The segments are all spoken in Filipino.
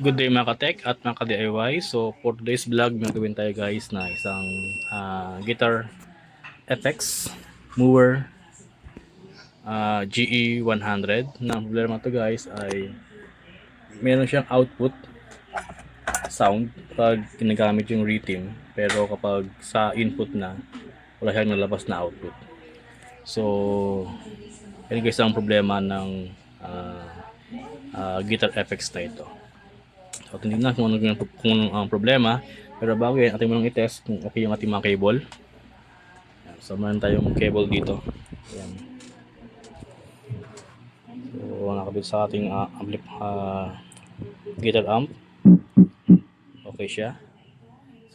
Good day mga ka-tech at mga ka-DIY. So for today's vlog, may gawin tayo guys na isang guitar FX Mover GE100. Na ang problema to guys ay meron siyang output sound pag ginagamit yung rhythm, pero kapag sa input na, wala siyang nalabas na output. So yan guys ang problema ng guitar FX na ito. So, tingnan kung ano ang problema. Pero bago yan, ating munang i-test kung okay yung ating mga cable. So, meron tayong cable dito. Ayan. So, nakabit sa ating guitar amp. Okay siya.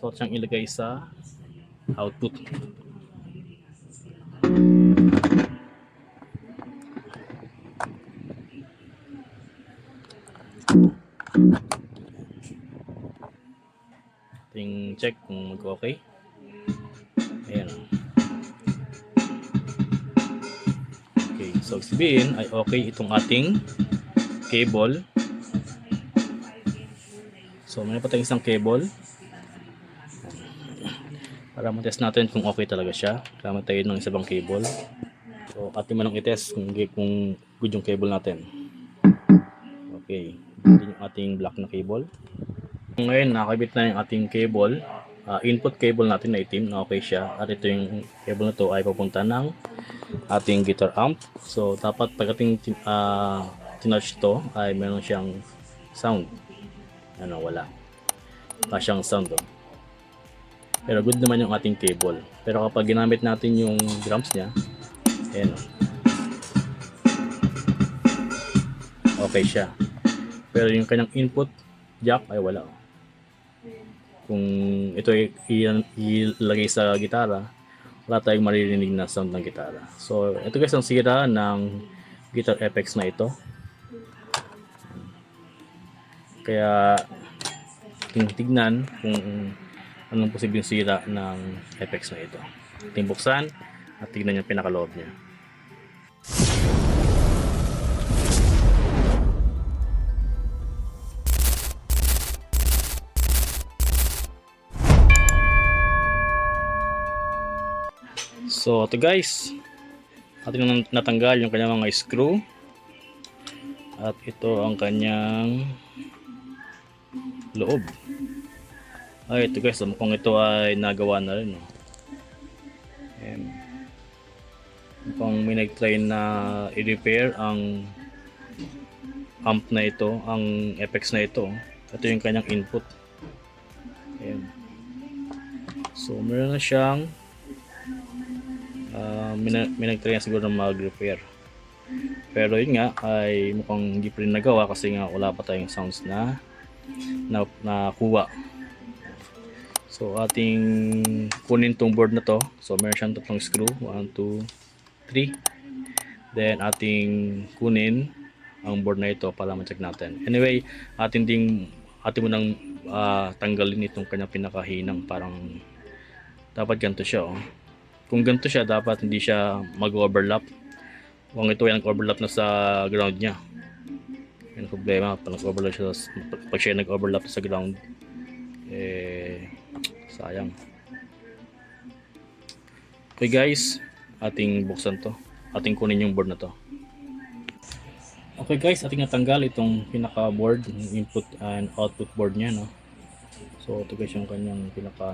So, siyang ilagay sa output. Ating check kung mag-okay. Ayan. Okay, so sabihin ay okay itong ating cable. So, may pa tayong isang cable. Para matest natin kung okay talaga siya. Gamit tayo ng isang cable. So, ating manong i-test kung good yung cable natin. Okay, ito yung ating black na cable. Ngayon, nakakabit na yung ating cable. Input cable natin na itim, na okay siya. At ito yung cable na to ay papunta ng ating guitar amp. So, dapat pag ating tinouch to, ay meron siyang sound. Ano, wala. Wala siyang sound. Oh. Pero good naman yung ating cable. Pero kapag ginamit natin yung drums niya, ayan oh. Okay siya. Pero yung kanyang input jack ay wala. Kung ito ay ilagay sa gitara, wala tayong maririnig na sound ng gitara. So, ito guys ang sira ng guitar FX na ito. Kaya, tingnan kung anong posibleng sira ng FX na ito. Buksan at tignan yung pinakaloob niya. So ito guys, ating natanggal yung kanyang mga screw. At ito ang kanyang loob. Ay ito guys, mukhang ito ay nagawa na rin. Ayan. Mukhang may nag-try na i-repair ang amp na ito, ang FX na ito. Ito yung kanyang input. Ayan. So meron na siyang may nag-try siguro na mag-repair. Pero yun nga ay mukhang hindi pa rin nagawa kasi nga wala pa tayong sounds na nakuha. So ating kunin tong board na to. So meron siyang tatlong screw, 1, 2, 3. Then ating kunin ang board na ito para ma-check natin. Anyway, atin mo nang tanggalin itong kanyang pinakahinang, parang dapat ganito siya oh. Kung ganito siya, dapat hindi siya mag-overlap. Kung ito ay nag-overlap na sa ground niya. Yan problema, pag nag-overlap siya, pag siya nag-overlap sa ground, sayang. Okay guys, ating buksan to. Ating kunin yung board na to. Okay guys, ating natanggal itong pinaka-board, input and output board niya, no. So ito guys yung kanyang pinaka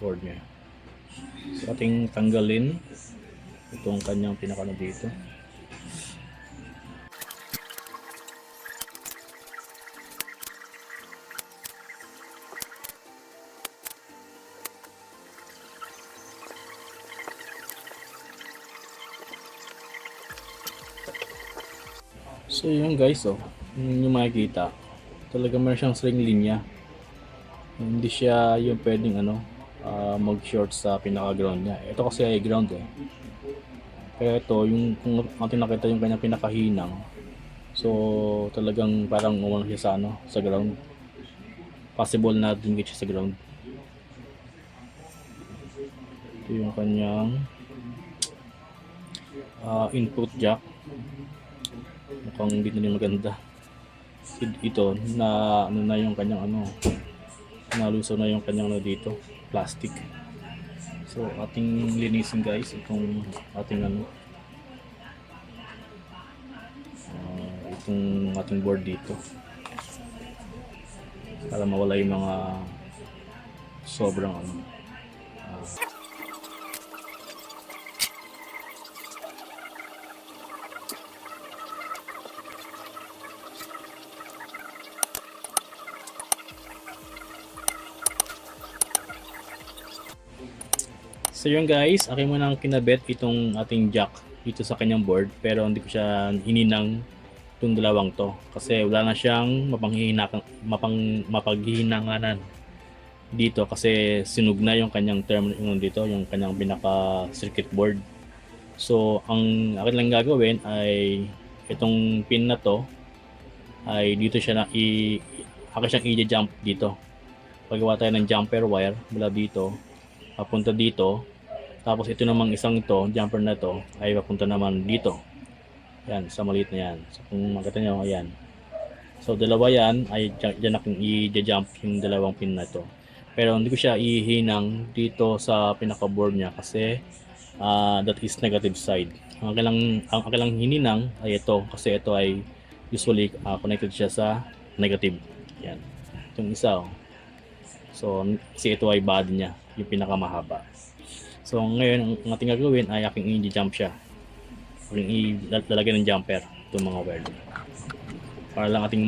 board niya. So ating tanggalin itong kanyang pinaka dito. So yun guys, oh, yung makikita talaga meron siyang string linya. Hindi siya yung pwedeng mag-short sa pinaka-ground niya. Ito kasi ay ground eh. Kaya ito, yung kung ating nakita yung kanyang pinakahinang, so talagang parang umano siya sa ground. Possible na dingit siya sa ground. Ito yung kanyang input jack. Mukhang hindi na rin maganda. ito na ano na yung kanyang ano, nalusaw na yung kanyang ano dito, plastic. So ating linisin guys itong ating ano, itong ating board dito para mawala yung mga sobrang ano. So yun guys, akin mo nang kinabit itong ating jack dito sa kanyang board, pero hindi ko siya hininang itong dalawang to kasi wala na siyang mapaghihinanganan dito kasi sinug na yung kanyang terminal yung dito, yung kanyang pinaka circuit board. So ang akin lang gagawin ay itong pin na to ay dito siya na akin siyang i-jump dito. Paggawa tayo ng jumper wire mula dito papunta dito, tapos ito namang isang ito, jumper na to ay papunta naman dito. Yan, sa maliit na yan. So kung makita nyo, ayan. So dalawa yan ay dyan akong i-jump yung dalawang pin na to. Pero hindi ko siya ihinang dito sa pinaka board niya kasi that is negative side. Ang akin lang hininang ay ito kasi ito ay usually connected siya sa negative. Yan. Itong isa. So kasi ito ay body niya, yung pinakamahaba. So ngayon ang ating gagawin ay aking i-jump siya. Aking ilalagay ng jumper itong mga wire. Para lang ating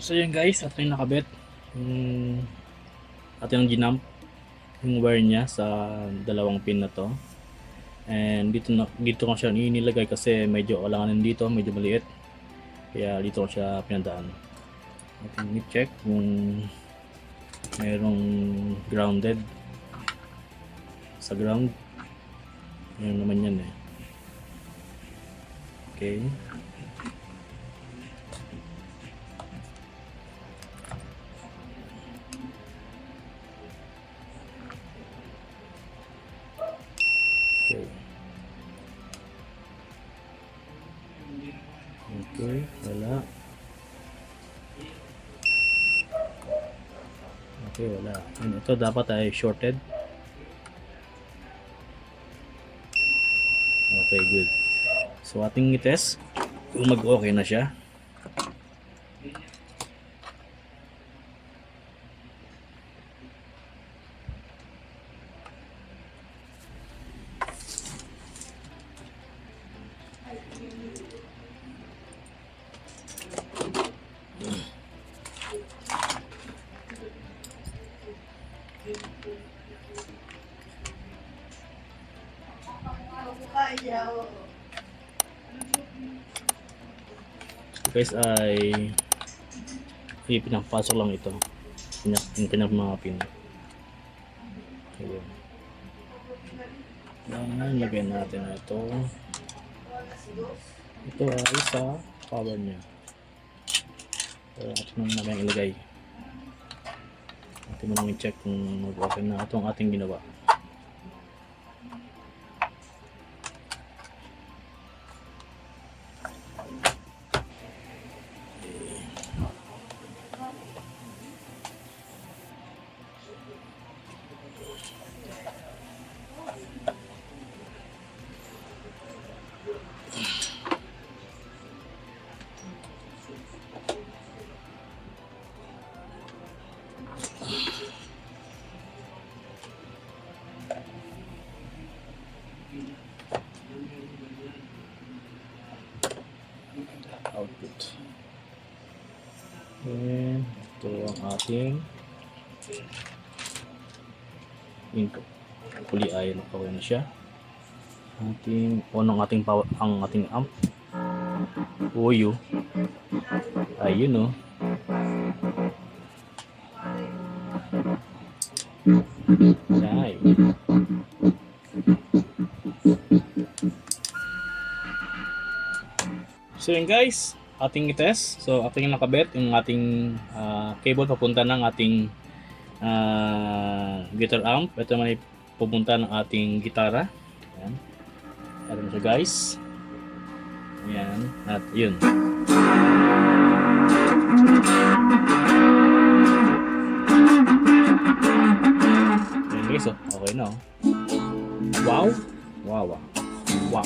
So yun guys, ito yung nakabit yung ating ginamp yung wire niya sa dalawang pin na to. And dito ko siya inilagay kasi medyo alanganin dito, medyo maliit. Kaya dito ko siya pinadaan. Ating i-check kung mayroong grounded sa ground. Ayun naman yan eh. Okay. Okay, wala. Okay, wala. And ito dapat ay shorted. Okay, good. So ating i-test kung mag-okay na siya. Guys ay ipinapasok lang ito yung kanyang mga pin. Ayun. Yan, lagyan natin na ito. Ito ay sa power niya. So ito naman namin ilagay. Ito mo nang i-check kung mag-okay na ito ang ating ginawa. ating input. Hopefully ay nakawin na siya. Ating on ang ating power, ang ating amp. Uyo. Ayun oh. Ay. So yun guys, ating i-test. So ating nakabit yung ating cable papunta ng ating guitar amp. Ito naman ay pupunta ng ating gitara. Ayan. Ayan siya guys. Ayan. At yun. Ayan guys, oh. Okay na oh. Wow. Wow. Wow.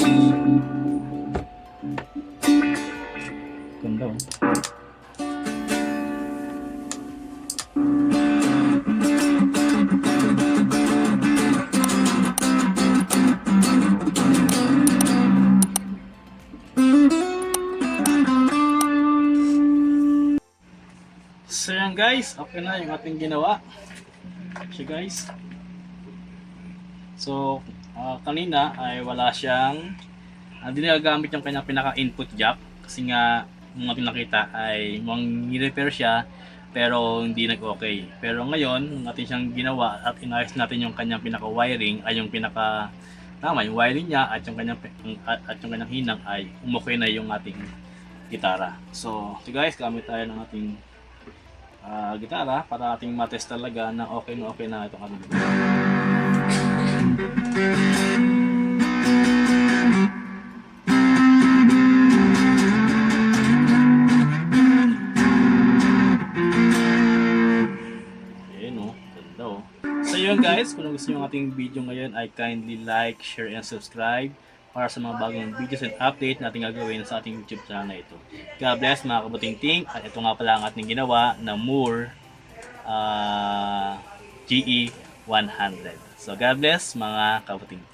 Ganda oh. So yan guys, okay na yung ating ginawa. So guys. So kanina ay wala siyang hindi nagagamit yung kanyang pinaka-input jack kasi nga yung ating nakita ay mukhang i-repair siya pero hindi nag-okay. Pero ngayon, yung ating siyang ginawa at inayos natin yung kanyang pinaka-wiring ay yung yung wiring niya at yung kanyang hinang ay umokay na yung ating gitara. So guys, gamit tayo ng ating gitara para ating matest talaga na okay na itong ating gitara. Ayan o, ganda o. So yun guys, kung gusto nyo ng ating video ngayon ay kindly like, share, and subscribe para sa mga bagong videos and update natin gagawin sa ating YouTube channel na ito. God bless mga kabuting-ting. At ito nga pala ang ating ginawa na Moore GE 100. So God bless mga kabuting-ting.